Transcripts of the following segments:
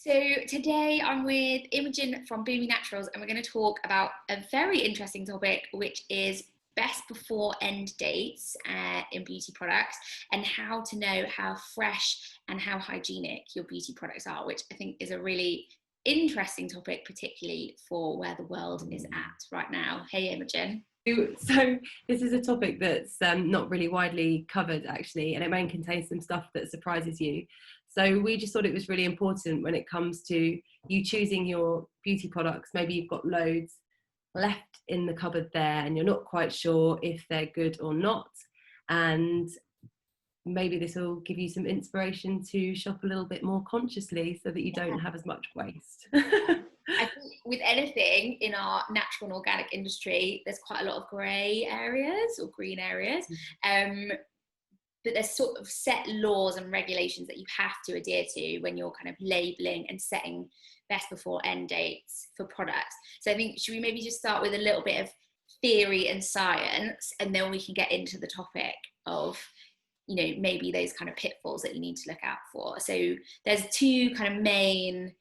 So today I'm with Imogen from Bumi Naturals, and we're going to talk about a very interesting topic, which is best before end dates in beauty products, and how to know how fresh and how hygienic your beauty products are, which I think is a really interesting topic, particularly for where the world is at right now. Hey, Imogen. So this is a topic that's not really widely covered, actually, and it may contain some stuff that surprises you. So we just thought it was really important when it comes to you choosing your beauty products. Maybe you've got loads left in the cupboard there and you're not quite sure if they're good or not. And maybe this will give you some inspiration to shop a little bit more consciously so that you don't have as much waste. I think with anything in our natural and organic industry, there's quite a lot of grey areas or green areas. But there's sort of set laws and regulations that you have to adhere to when you're kind of labeling and setting best before end dates for products. So I think, should we maybe just start with a little bit of theory and science, and then we can get into the topic of, you know, maybe those kind of pitfalls that you need to look out for. So there's two kind of main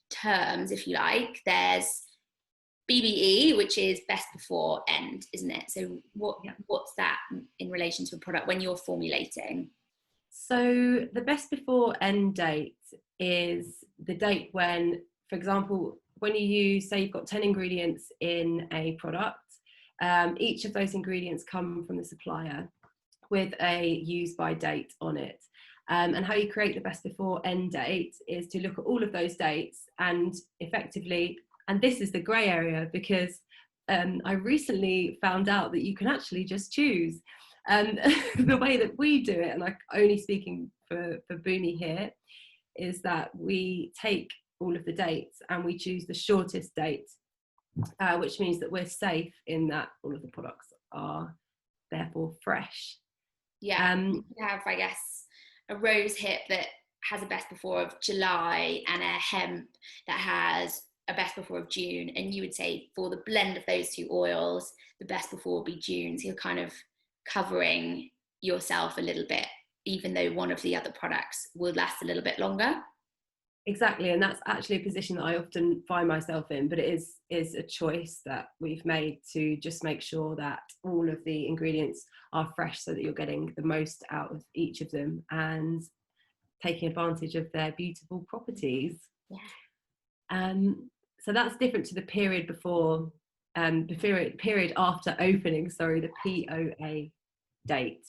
terms, if you like. There's BBE, which is best before end, isn't it? So what's that in relation to a product when you're formulating? So the best before end date is the date when, for example, when you say you've got 10 ingredients in a product, each of those ingredients come from the supplier with a use by date on it. And how you create the best before end date is to look at all of those dates and effectively, and this is the grey area, because I recently found out that you can actually just choose. The way that we do it, and I'm only speaking for Bumi here, is that we take all of the dates and we choose the shortest date, which means that we're safe in that all of the products are therefore fresh. Yeah, you have, I guess, a rose hip that has a best before of July and a hemp that has a best before of June, and you would say for the blend of those two oils, the best before will be June. So you're kind of covering yourself a little bit, even though one of the other products will last a little bit longer. Exactly, and that's actually a position that I often find myself in, but it is a choice that we've made to just make sure that all of the ingredients are fresh so that you're getting the most out of each of them and taking advantage of their beautiful properties. Yeah. So that's different to the period before, the period after opening, the POA date.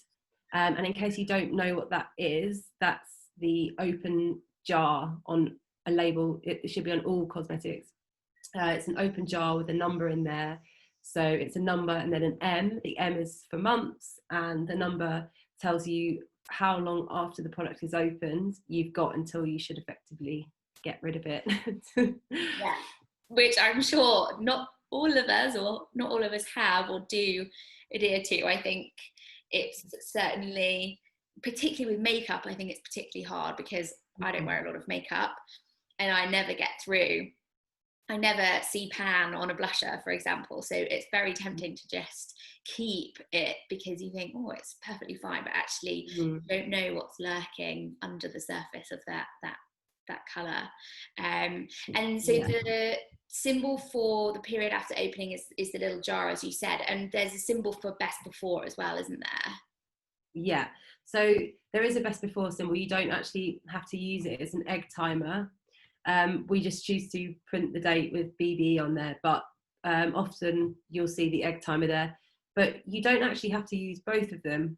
And in case you don't know what that is, that's the open jar on a label. It should be on all cosmetics. It's an open jar with a number in there. So it's a number and then an M. The M is for months, and the number tells you how long after the product is opened you've got until you should effectively get rid of it. Yeah, which I'm sure not all of us, or not all of us, have or do adhere to. I think it's certainly, particularly with makeup, I think it's particularly hard because I don't wear a lot of makeup and I never get through. I never see pan on a blusher, for example, so it's very tempting to just keep it because you think, oh, it's perfectly fine, but actually you don't know what's lurking under the surface of that colour. And so the symbol for the period after opening is the little jar, as you said, and there's a symbol for best before as well, isn't there? Yeah, so there is a best before symbol. You don't actually have to use it. It's an egg timer. We just choose to print the date with BB on there, but often you'll see the egg timer there, but you don't actually have to use both of them,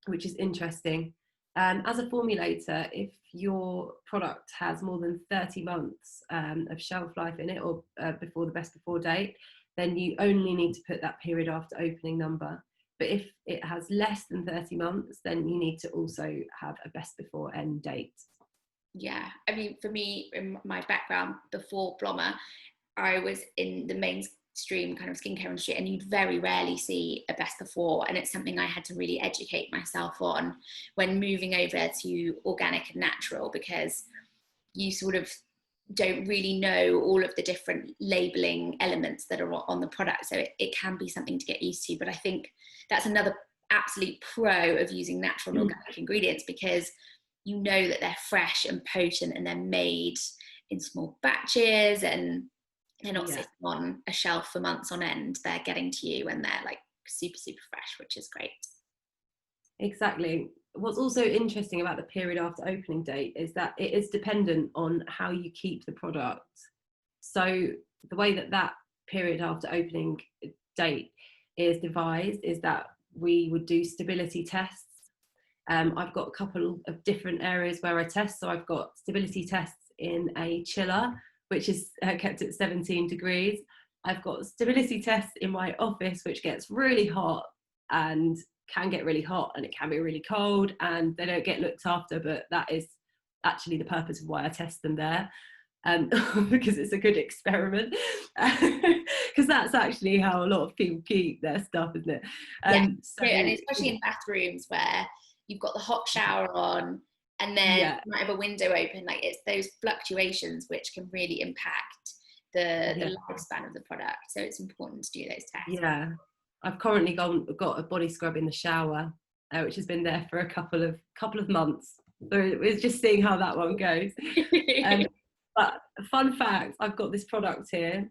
which is interesting. As a formulator, if your product has more than 30 months of shelf life in it, or before the best before date, then you only need to put that period after opening number. But if it has less than 30 months, then you need to also have a best before end date. Yeah, I mean, for me, in my background before Blommer, I was in the mainstream kind of skincare industry, and you'd very rarely see a best before, and it's something I had to really educate myself on when moving over to organic and natural, because you sort of don't really know all of the different labeling elements that are on the product, so it can be something to get used to. But I think that's another absolute pro of using natural and organic ingredients, because you know that they're fresh and potent and they're made in small batches, and they're not Yeah. sitting on a shelf for months on end. They're getting to you and they're like super, super fresh, which is great. Exactly. What's also interesting about the period after opening date is that it is dependent on how you keep the product. So the way that that period after opening date is devised is that we would do stability tests. I've got a couple of different areas where I test. So I've got stability tests in a chiller, which is kept at 17 degrees. I've got stability tests in my office, which gets really hot and can get really hot, and it can be really cold, and they don't get looked after, but that is actually the purpose of why I test them there. Because it's a good experiment, because that's actually how a lot of people keep their stuff, isn't it? So, and especially in bathrooms where you've got the hot shower on and then you might have a window open, like it's those fluctuations which can really impact the lifespan of the product. So it's important to do those tests. Yeah, I've currently got a body scrub in the shower, which has been there for a couple of months. So it's just seeing how that one goes. But fun fact, I've got this product here,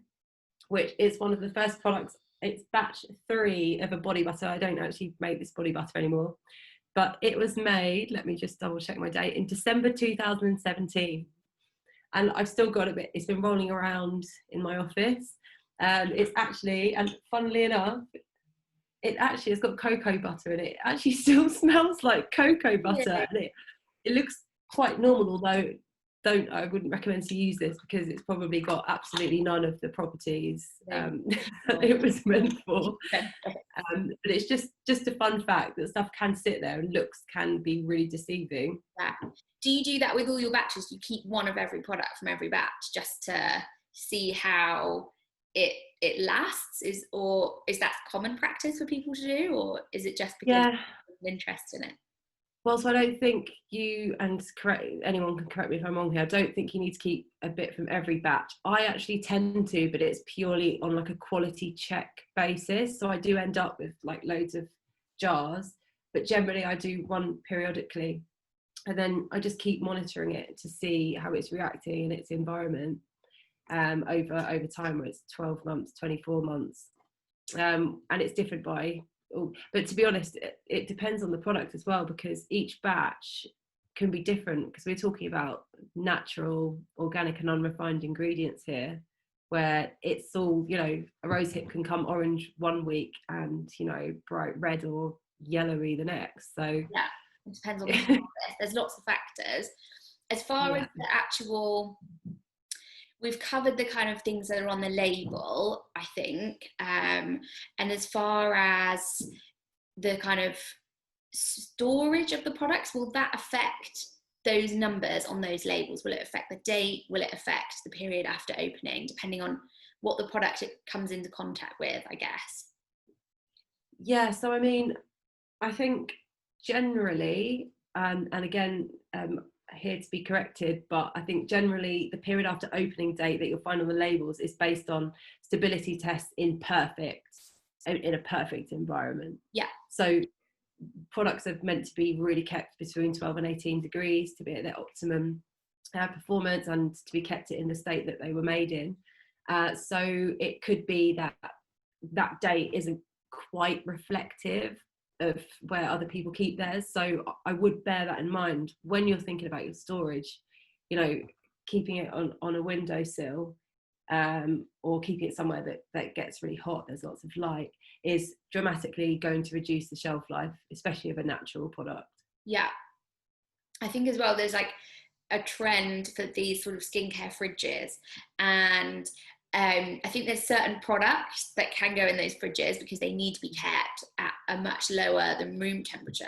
which is one of the first products. It's batch 3 of a body butter. I don't actually make this body butter anymore, but it was made, let me just double check my date, in December 2017. And I've still got a bit, it's been rolling around in my office. It's actually, and funnily enough, it actually has got cocoa butter in it. It actually still smells like cocoa butter. And it looks quite normal, although I wouldn't recommend to use this because it's probably got absolutely none of the properties that it was meant for. But it's just a fun fact that stuff can sit there and looks can be really deceiving. Do you do that with all your batches? Do you keep one of every product from every batch just to see how it lasts? Is that common practice for people to do, or is it just because of interest in it? Well, so I don't think you, and anyone can correct me if I'm wrong here, I don't think you need to keep a bit from every batch. I actually tend to, but it's purely on like a quality check basis. So I do end up with like loads of jars, but generally I do one periodically. And then I just keep monitoring it to see how it's reacting in its environment over time, where it's 12 months, 24 months. And it's different but to be honest, it depends on the product as well, because each batch can be different, because we're talking about natural, organic and unrefined ingredients here, where it's all, a rose hip can come orange one week and, bright red or yellowy the next. So yeah, it depends on the process. There's lots of factors. As far as the actual, we've covered the kind of things that are on the label, I think. And as far as the kind of storage of the products, will that affect those numbers on those labels? Will it affect the date? Will it affect the period after opening, depending on what the product it comes into contact with, I guess? Yeah, so I mean, I think generally, and again, here to be corrected, but I think generally the period after opening date that you'll find on the labels is based on stability tests in a perfect environment. Yeah. So products are meant to be really kept between 12 and 18 degrees to be at their optimum performance, and to be kept in the state that they were made in. So it could be that date isn't quite reflective of where other people keep theirs. So I would bear that in mind when you're thinking about your storage, keeping it on a windowsill, or keeping it somewhere that gets really hot, there's lots of light, is dramatically going to reduce the shelf life, especially of a natural product. Yeah. I think as well, there's like a trend for these sort of skincare fridges, and I think there's certain products that can go in those fridges because they need to be kept at a much lower than room temperature.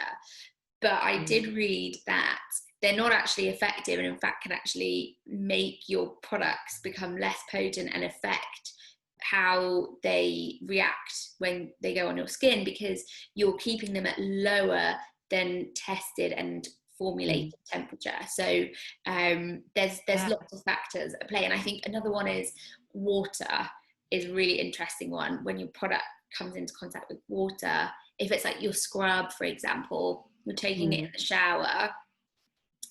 But I did read that they're not actually effective, and in fact can actually make your products become less potent and affect how they react when they go on your skin, because you're keeping them at lower than tested and formulated temperature. So there's lots of factors at play. And I think another one is water is a really interesting one. When your product comes into contact with water, if it's like your scrub, for example, you're taking it in the shower,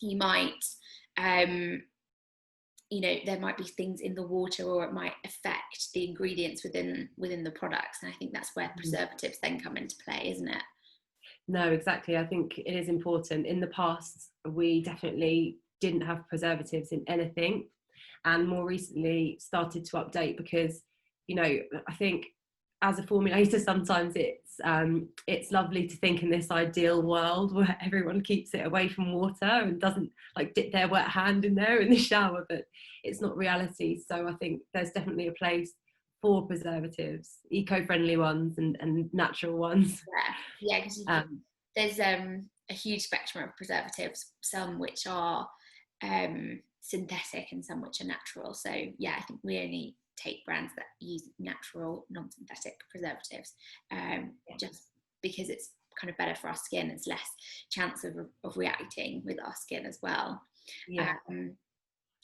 you might you know, there might be things in the water, or it might affect the ingredients within the products. And I think that's where preservatives then come into play, isn't it? No, exactly. I think it is important. In the past, we definitely didn't have preservatives in anything, and more recently started to update because, you know, I think as a formulator, sometimes it's lovely to think in this ideal world where everyone keeps it away from water and doesn't like dip their wet hand in there in the shower, but it's not reality. So I think there's definitely a place for preservatives, eco-friendly ones and natural ones. Yeah, because there's a huge spectrum of preservatives, some which are synthetic and some which are natural. So yeah, I think we only take brands that use natural, non-synthetic preservatives, just because it's kind of better for our skin. It's less chance of reacting with our skin as well. Yeah.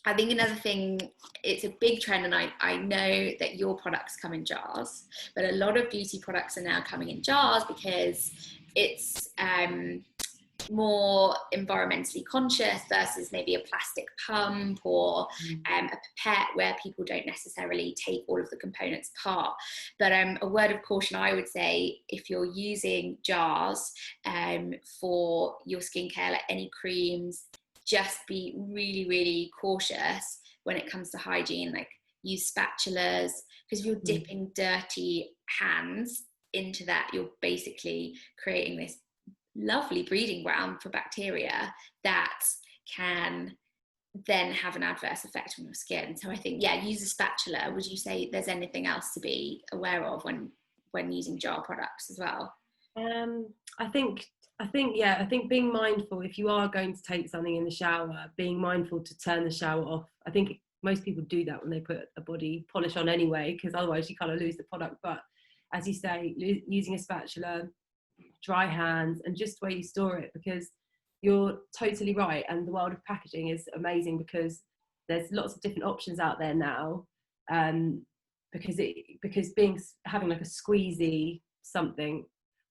I think another thing, it's a big trend, and I know that your products come in jars, but a lot of beauty products are now coming in jars because it's more environmentally conscious versus maybe a plastic pump or a pipette, where people don't necessarily take all of the components apart. But a word of caution, I would say, if you're using jars for your skincare, like any creams, just be really, really cautious when it comes to hygiene. Like, use spatulas, because if you're dipping dirty hands into that, you're basically creating this lovely breeding ground for bacteria that can then have an adverse effect on your skin. So I think, yeah, use a spatula. Would you say there's anything else to be aware of when using jar products as well? I think being mindful, if you are going to take something in the shower, being mindful to turn the shower off. I think most people do that when they put a body polish on anyway, because otherwise you kind of lose the product. But as you say, using a spatula, dry hands, and just where you store it, because you're totally right. And the world of packaging is amazing because there's lots of different options out there now. Because having like a squeezy something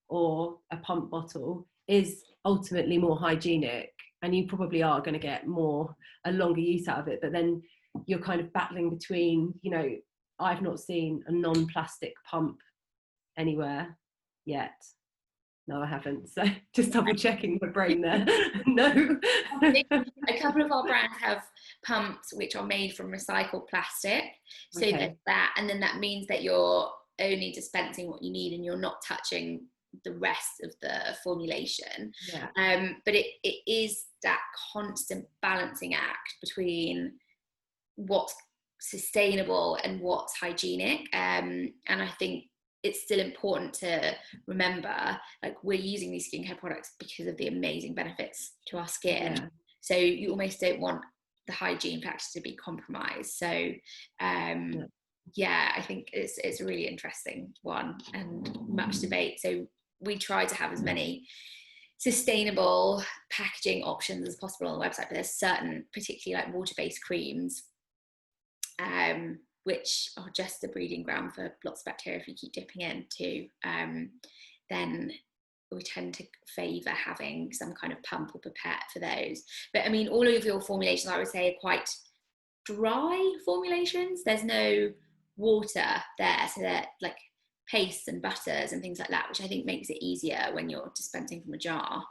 or a pump bottle is ultimately more hygienic, and you probably are going to get a longer use out of it. But then you're kind of battling between, you know, I've not seen a non-plastic pump anywhere yet. No, I haven't. So just double checking my brain there. No. I think a couple of our brands have pumps which are made from recycled plastic. So Okay. and then that means that you're only dispensing what you need and you're not touching the rest of the formulation. Yeah. But it is that constant balancing act between what's sustainable and what's hygienic. And I think it's still important to remember, like, we're using these skincare products because of the amazing benefits to our skin. Yeah. So you almost don't want the hygiene factor to be compromised. So yeah, I think it's a really interesting one and much debate. So we try to have as many sustainable packaging options as possible on the website, but there's certain, particularly like water-based creams, which are just a breeding ground for lots of bacteria if you keep dipping into, then we tend to favour having some kind of pump or pipette for those. But I mean, all of your formulations, I would say, are quite dry formulations. There's no water there, so they're like pastes and butters and things like that, which I think makes it easier when you're dispensing from a jar.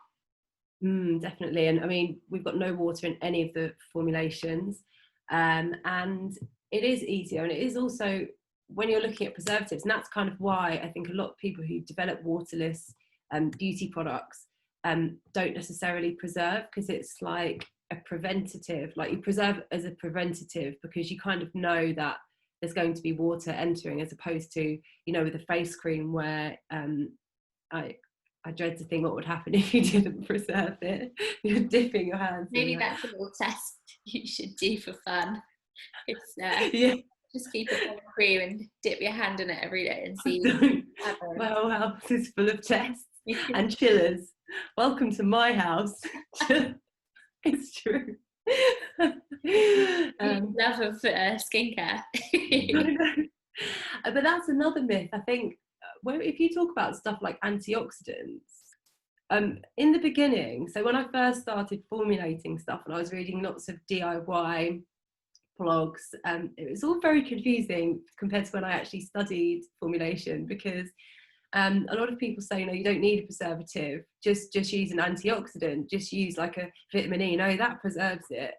Definitely. And I mean, we've got no water in any of the formulations, and it is easier. And it is also, when you're looking at preservatives, and that's kind of why I think a lot of people who develop waterless beauty products don't necessarily preserve, because it's like a preventative, like you preserve as a preventative because you kind of know that there's going to be water entering, as opposed to, you know, with a face cream where I dread to think what would happen if you didn't preserve it. You're dipping your hands Maybe in that's a little test you should do for fun. It's yeah. Just keep it on cream and dip your hand in it every day and see. My whole house is full of tests and chillers. Welcome to my house. It's true. Love of skincare. But that's another myth, I think, where if you talk about stuff like antioxidants, in the beginning, so when I first started formulating stuff and I was reading lots of DIY blogs. It was all very confusing compared to when I actually studied formulation, because a lot of people say, no, you don't need a preservative, just use an antioxidant, just use like a vitamin E, no, that preserves it.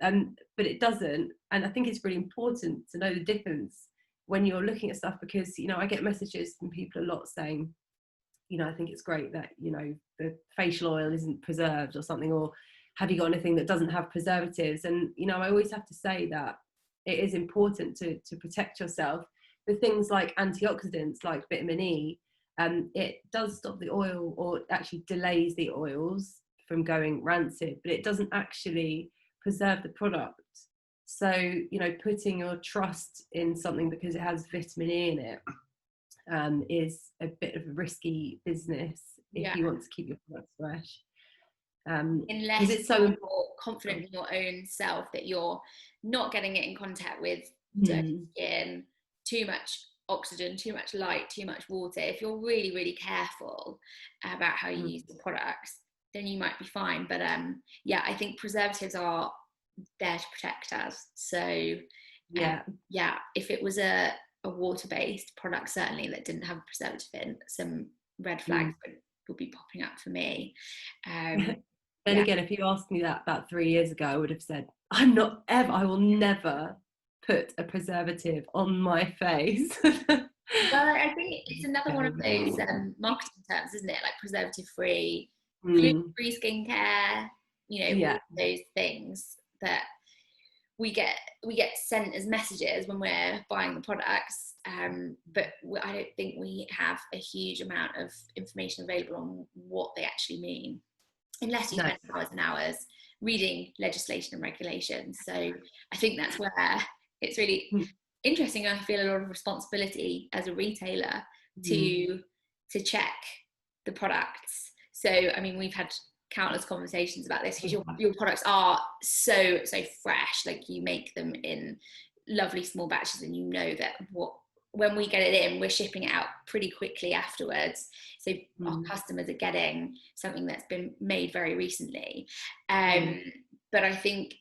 But it doesn't. And I think it's really important to know the difference when you're looking at stuff, because, you know, I get messages from people a lot saying, you know, I think it's great that, you know, the facial oil isn't preserved or something, or have you got anything that doesn't have preservatives? And, you know, I always have to say that it is important to protect yourself with things like antioxidants, like vitamin E. It does stop the oil, or actually delays the oils from going rancid, but it doesn't actually preserve the product. So, you know, putting your trust in something because it has vitamin E in it is a bit of a risky business if you want to keep your products fresh. Unless it's so confident in your own self that you're not getting it in contact with dirty skin, too much oxygen, too much light, too much water. If you're really, really careful about how you use the products, then you might be fine. But yeah, I think preservatives are there to protect us. So yeah, if it was a water-based product, certainly, that didn't have a preservative in, some red flags would be popping up for me. Then again, if you asked me that about 3 years ago, I would have said, I will never put a preservative on my face. Well, I think it's another one of those marketing terms, isn't it? Like preservative-free, gluten-free skincare, you know, all those things that we get sent as messages when we're buying the products, but I don't think we have a huge amount of information available on what they actually mean, unless you spend hours and hours reading legislation and regulations. So I think that's where it's really interesting. I feel a lot of responsibility as a retailer to check the products. So I mean, we've had countless conversations about this, because your products are so fresh. Like, you make them in lovely small batches, and you know that when we get it in, we're shipping it out pretty quickly afterwards. So our customers are getting something that's been made very recently. But I think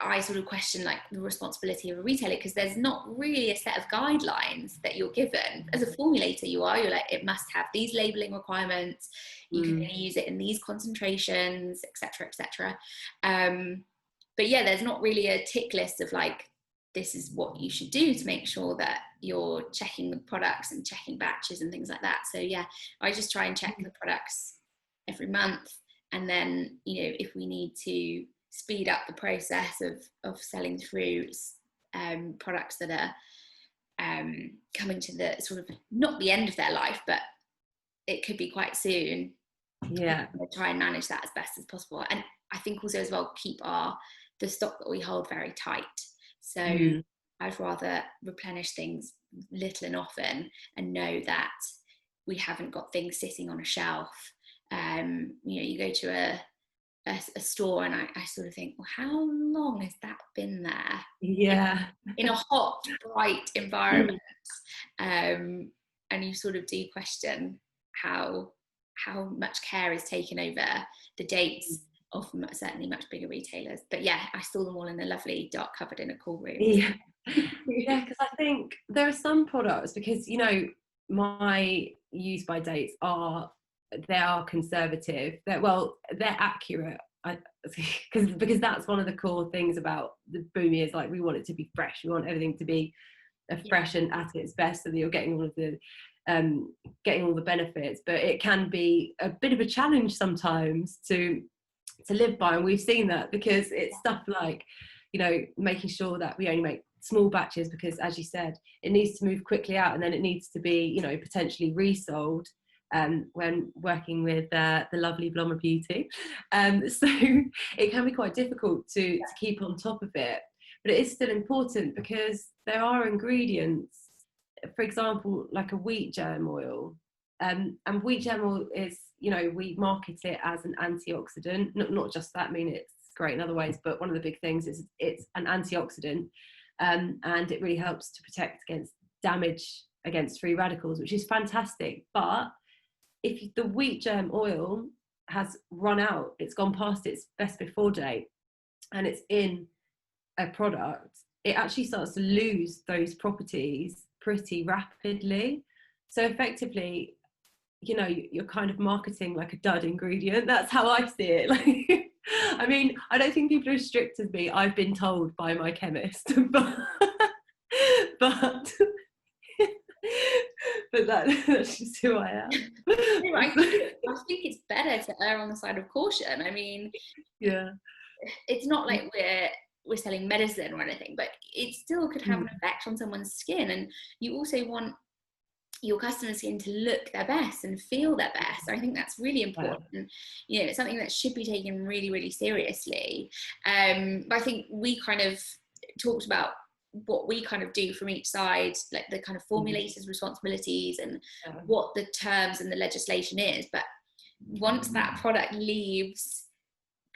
I sort of question like the responsibility of a retailer, because there's not really a set of guidelines that you're given. As a formulator, you're like, it must have these labeling requirements, you can only use it in these concentrations, etc. But yeah, there's not really a tick list of like, this is what you should do to make sure that you're checking the products and checking batches and things like that. So yeah, I just try and check the products every month, and then, you know, if we need to speed up the process of selling through products that are coming to the sort of, not the end of their life, but it could be quite soon. We'll try and manage that as best as possible. And I think also as well, keep the stock that we hold very tight. So I'd rather replenish things little and often, and know that we haven't got things sitting on a shelf. You know, you go to a store, and I sort of think, well, how long has that been there? In a hot, bright environment. And you sort of do question how much care is taken over the dates of certainly much bigger retailers. But yeah, I saw them all in a lovely dark cupboard in a cool room. Because I think there are some products, because, you know, my use by dates are conservative. They're accurate. Because that's one of the core things about the Bumi, is like, we want it to be fresh. We want everything to be fresh and at its best, so that you're getting all of the benefits. But it can be a bit of a challenge sometimes to live by, and we've seen that, because it's stuff like, you know, making sure that we only make small batches, because, as you said, it needs to move quickly out, and then it needs to be, you know, potentially resold when working with the lovely Blommer Beauty. So it can be quite difficult to keep on top of it, but it is still important, because there are ingredients, for example, like a wheat germ oil, and wheat germ oil is, you know, we market it as an antioxidant. Not just that, I mean, it's great in other ways, but one of the big things is it's an antioxidant, and it really helps to protect against damage against free radicals, which is fantastic. But if the wheat germ oil has run out, it's gone past its best before date, and it's in a product, it actually starts to lose those properties pretty rapidly. So effectively, you know, you're kind of marketing like a dud ingredient. That's how I see it. Like, I mean, I don't think people are as strict as me. I've been told by my chemist, but but that's just who I am. I think it's better to err on the side of caution. I mean, yeah, it's not like we're selling medicine or anything, but it still could have an effect on someone's skin. And you also want your customer skin to look their best and feel their best. So I think that's really important. You know, it's something that should be taken really, really seriously. But I think we kind of talked about what we kind of do from each side, like the kind of formulators' responsibilities and what the terms and the legislation is. But once that product leaves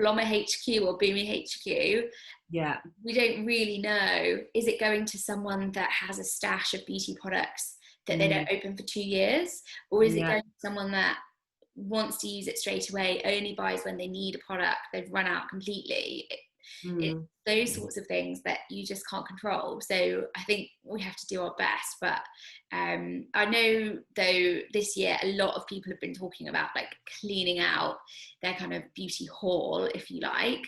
Blommer HQ or Bumi HQ, we don't really know, is it going to someone that has a stash of beauty products that they don't open for 2 years, or is it going to someone that wants to use it straight away, only buys when they need a product, they've run out completely? It's those sorts of things that you just can't control. So I think we have to do our best. But I know, though, this year a lot of people have been talking about like cleaning out their kind of beauty haul, if you like.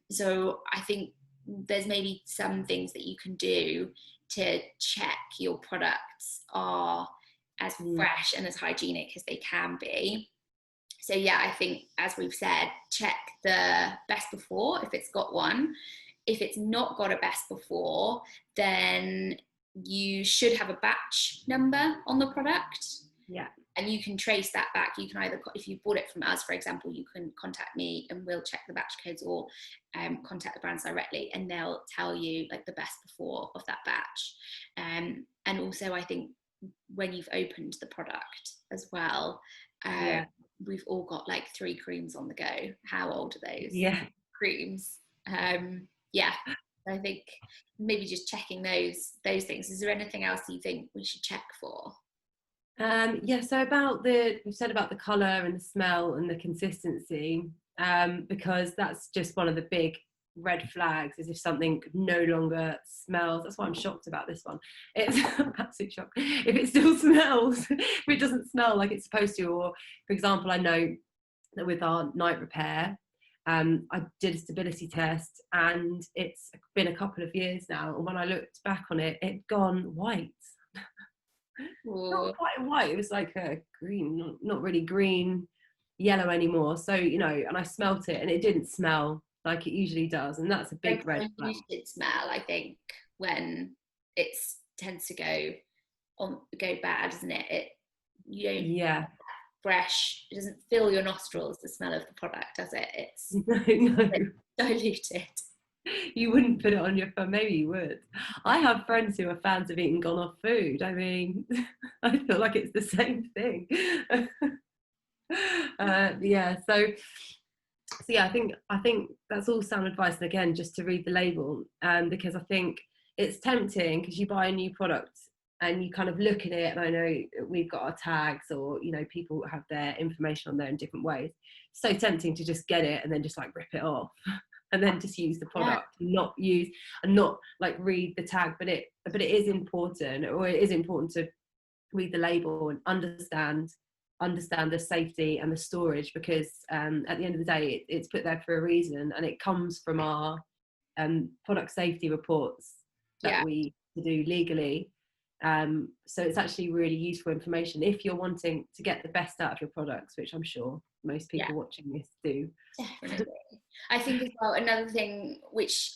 So I think there's maybe some things that you can do to check your products are as fresh and as hygienic as they can be. So yeah, I think, as we've said, check the best before if it's got one. If it's not got a best before, then you should have a batch number on the product. Yeah. And you can trace that back. You can either, if you bought it from us, for example, you can contact me and we'll check the batch codes, or contact the brands directly and they'll tell you like the best before of that batch. And also, I think when you've opened the product as well, we've all got like 3 creams on the go. How old are those creams? I think maybe just checking those things. Is there anything else you think we should check for? So about you said about the colour and the smell and the consistency, because that's just one of the big red flags, is if something no longer smells. That's why I'm shocked about this one. It's absolute shock. If it still smells, if it doesn't smell like it's supposed to, or for example, I know that with our night repair, I did a stability test and it's been a couple of years now, and when I looked back on it, it'd gone white. Not quite white, it was like a green, not really green, yellow anymore. So, you know, and I smelt it and it didn't smell like it usually does, and that's a big red flag. Diluted smell, I think, when it tends to go bad, isn't it? You don't fresh, it doesn't fill your nostrils, the smell of the product, does it? It's no. Diluted. You wouldn't put it on your phone. Maybe you would. I have friends who are fans of eating gone off food. I mean, I feel like it's the same thing. So yeah, I think that's all sound advice, and again, just to read the label, because I think it's tempting, because you buy a new product and you kind of look at it, and I know we've got our tags, or you know, people have their information on there in different ways. It's so tempting to just get it and then just like rip it off and then just use the product, not like read the tag. But it is important, or it is important to read the label and understand the safety and the storage, because at the end of the day, it's put there for a reason, and it comes from our product safety reports that we do legally. So it's actually really useful information if you're wanting to get the best out of your products, which I'm sure most people watching this do. Definitely. I think as well, another thing which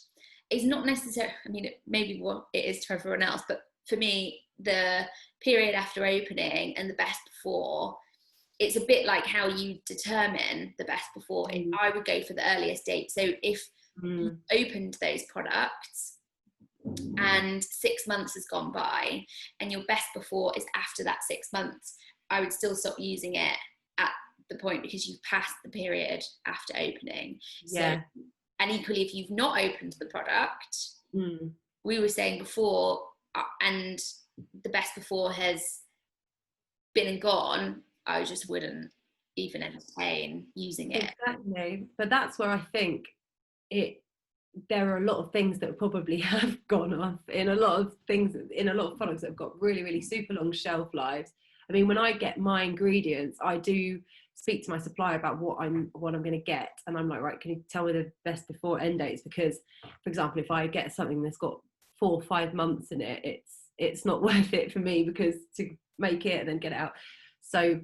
is not necessarily, I mean, maybe what it is to everyone else, but for me, the period after opening and the best before, it's a bit like how you determine the best before. I would go for the earliest date. So if you opened those products and 6 months has gone by and your best before is after that 6 months, I would still stop using it at the point, because you've passed the period after opening. So, and equally, if you've not opened the product, we were saying before, and the best before has been and gone, I just wouldn't even entertain using it. Exactly. But that's where I think it there are a lot of things that probably have gone off in a lot of things, in a lot of products that have got really, really super long shelf lives. I mean, when I get my ingredients, I do speak to my supplier about what I'm going to get, and I'm like, right, can you tell me the best before end dates? Because, for example, if I get something that's got 4 or 5 months in it, it's not worth it for me, because to make it and then get it out. So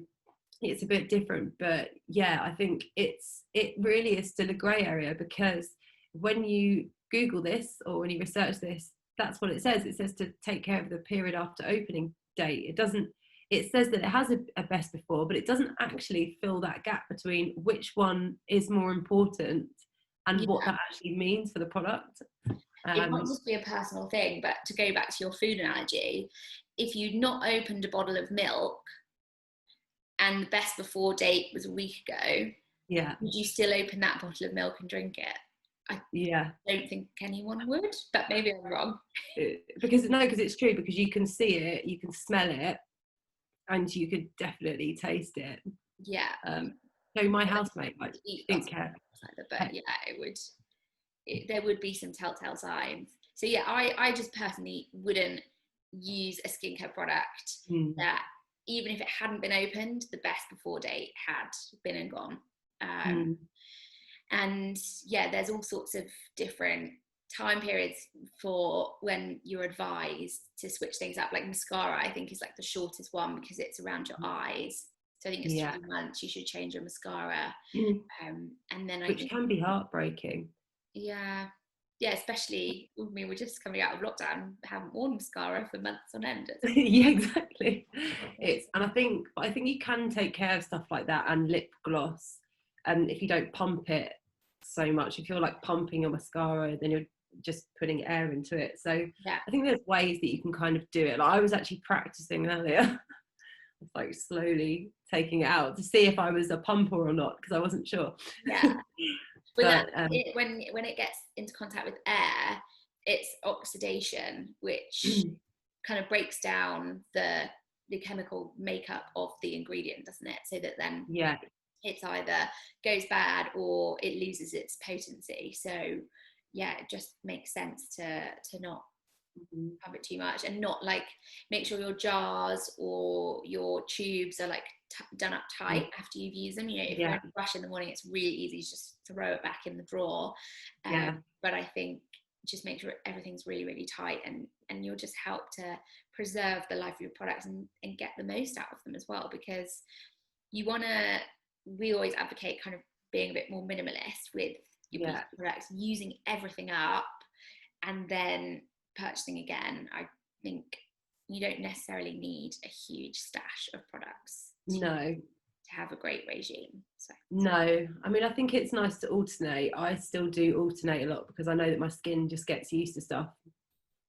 it's a bit different. But yeah, I think it really is still a grey area, because when you Google this or when you research this, that's what it says. It says to take care of the period after opening date. It says that it has a best before, but it doesn't actually fill that gap between which one is more important and what that actually means for the product. It might just be a personal thing, but to go back to your food analogy, if you'd not opened a bottle of milk and the best before date was a week ago, would you still open that bottle of milk and drink it? I don't think anyone would, but maybe I'm wrong. Because it's true, because you can see it, you can smell it, and you could definitely taste it. Yeah. So my housemate, like, didn't care. But yeah, there would be some telltale signs. So yeah, I just personally wouldn't use a skincare product that, even if it hadn't been opened, the best before date had been and gone. And yeah, there's all sorts of different time periods for when you're advised to switch things up. Like mascara, I think, is like the shortest one, because it's around your eyes. So I think it's 3 months you should change your mascara. And then which can be heartbreaking. Yeah, especially, I mean, we're just coming out of lockdown, haven't worn mascara for months on end. Yeah, exactly. And I think you can take care of stuff like that, and lip gloss, and if you don't pump it so much. If you're like pumping your mascara, then you're just putting air into it. So I think there's ways that you can kind of do it. Like, I was actually practicing earlier, like slowly taking it out to see if I was a pumper or not, because I wasn't sure. But when it gets into contact with air, it's oxidation, which kind of breaks down the chemical makeup of the ingredient, doesn't it? So that then it's either goes bad or it loses its potency. So yeah, it just makes sense to not have it too much, and not like, make sure your jars or your tubes are like done up tight after you've used them. You know, if you're in a rush in the morning, it's really easy to just throw it back in the drawer. But I think just make sure everything's really, really tight, and you'll just help to preserve the life of your products and get the most out of them as well, because we always advocate kind of being a bit more minimalist with your products, using everything up and then purchasing again. I think you don't necessarily need a huge stash of products to have a great regime. No, I mean, I think it's nice to alternate. I still do alternate a lot, because I know that my skin just gets used to stuff.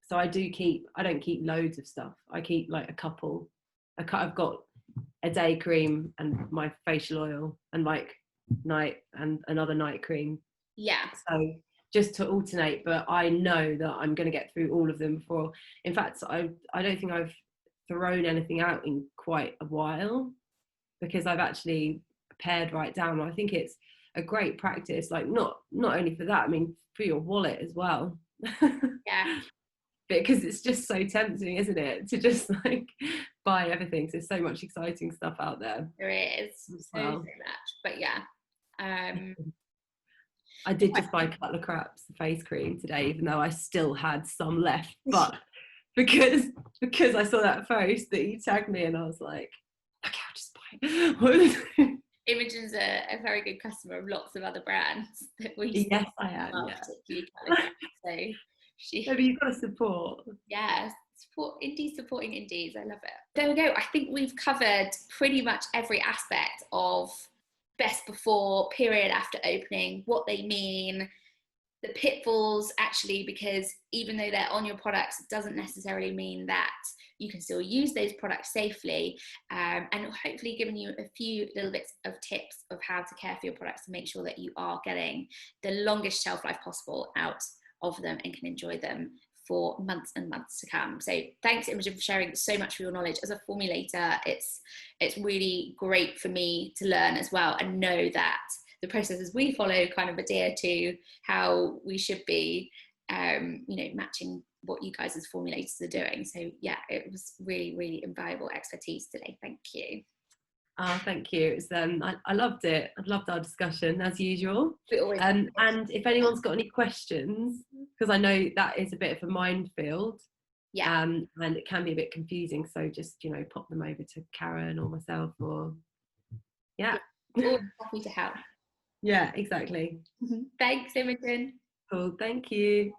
So I don't keep loads of stuff. I keep like a couple. I've got a day cream and my facial oil, and like night and another night cream. So just to alternate, but I know that I'm going to get through all of them before. In fact, I don't think I've thrown anything out in quite a while, because I've actually pared right down. I think it's a great practice, like not only for that, I mean, for your wallet as well. Because it's just so tempting, isn't it, to just like buy everything. So there's so much exciting stuff out there. There is so much, but I did just buy Cutler Crap's face cream today, even though I still had some left, but because I saw that post that you tagged me, and I was like, okay, I'll just buy it. Imogen's a very good customer of lots of other brands that we I am, particularly Cutler Crap, so maybe you've got to support. Support indies, supporting indies. I love it. There we go. I think we've covered pretty much every aspect of best before, period after opening, what they mean, the pitfalls, actually, because even though they're on your products, it doesn't necessarily mean that you can still use those products safely, and hopefully giving you a few little bits of tips of how to care for your products to make sure that you are getting the longest shelf life possible out of them and can enjoy them for months and months to come. So thanks, Imogen, for sharing so much of your knowledge. As a formulator, it's really great for me to learn as well, and know that the processes we follow kind of adhere to how we should be, matching what you guys as formulators are doing. So yeah, it was really, really invaluable expertise today. Thank you. Oh, thank you. It was, I loved it. I loved our discussion as usual. And if anyone's got any questions, because I know that is a bit of a minefield, and it can be a bit confusing, so just pop them over to Karen or myself, or always happy to help. Yeah, exactly. Thanks, Imogen. Cool. Thank you.